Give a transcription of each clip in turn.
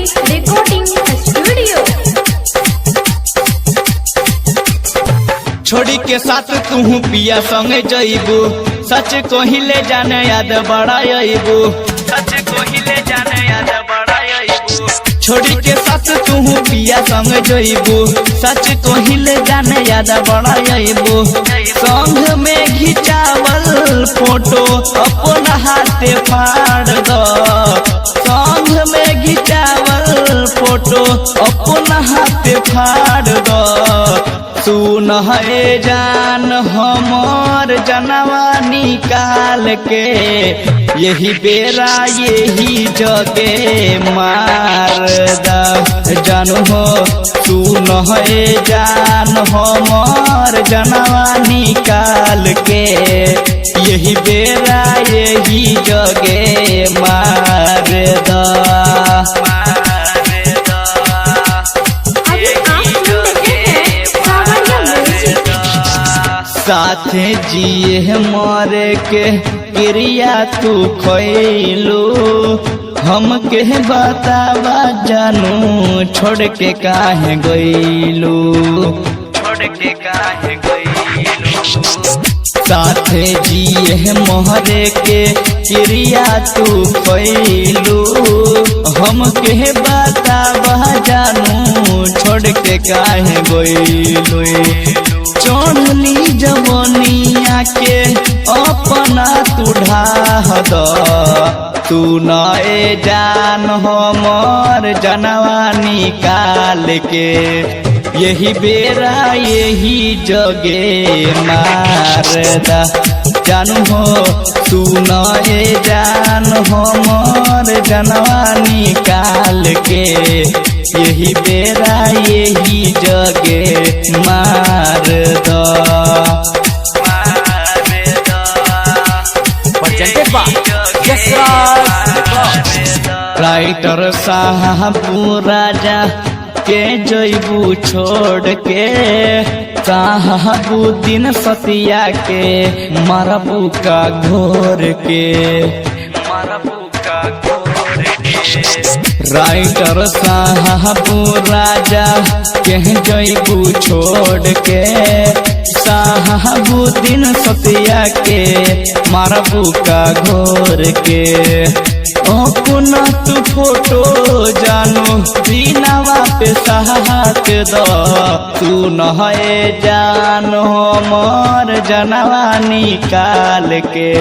Recording studio. छोड़ी के साथ तू पिया संग जइबू, सच कहिले जाने याद बड़ा अइबू, सच कहिले जाने याद बड़ा अइबू। छोड़ी के साथ तू पिया संग जइबू, सच कहिले जाने याद बड़ा अइबू। संग में घिचावल फोटो अपना हाथे फाड़ दो, संग में घिचावल फोटो अपना हाथे फाड़ दो। सुन है जान हमर जनवा निकाल के, यही बेरा यही जगे मार दा जानू हो। सुन है जान हमर जनवा निकाल के, यही बेरा यही जगे मार दा। साथे जिए मरे के क्रिया तू खैलू, हम के बतावा जानू छोड़ के काहे गइलू, छोड़ के काहे गइलू। साथे जिए मरे के क्रिया तू खैलू, हम के बतावा जानू छोड़ के काहे गइलू। चढ़ली जवनिया के अपना तू ढाह द, तू नए जान हमर जनवा निकाल के, यही बेरा यही जगे मार दा जानू हो। तू नए जान हमर जनवा निकाल के, यही बेरा यही जगे मार दो। राइटर साहबू राजा के जइबू छोड़ के, साहबू दिन सतिया के मरबू का घोर के, मरबू का घोर के। राइटर साहबू राजा के जइबू छोड़ के, साहबू दिन सतिया के मरबू का घोर के। अपना तू फोटो जानू दीनवा पे साथ दो, तू नहे जान हमर जनवा निकाल के,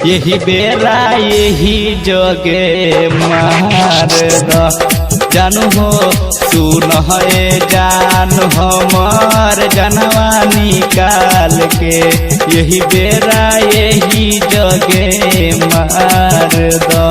यही बेरा यही जगे मार दो जानू हो। तू नहे जान हमर जनवा निकाल के, यही बेरा यही जगे मार दो।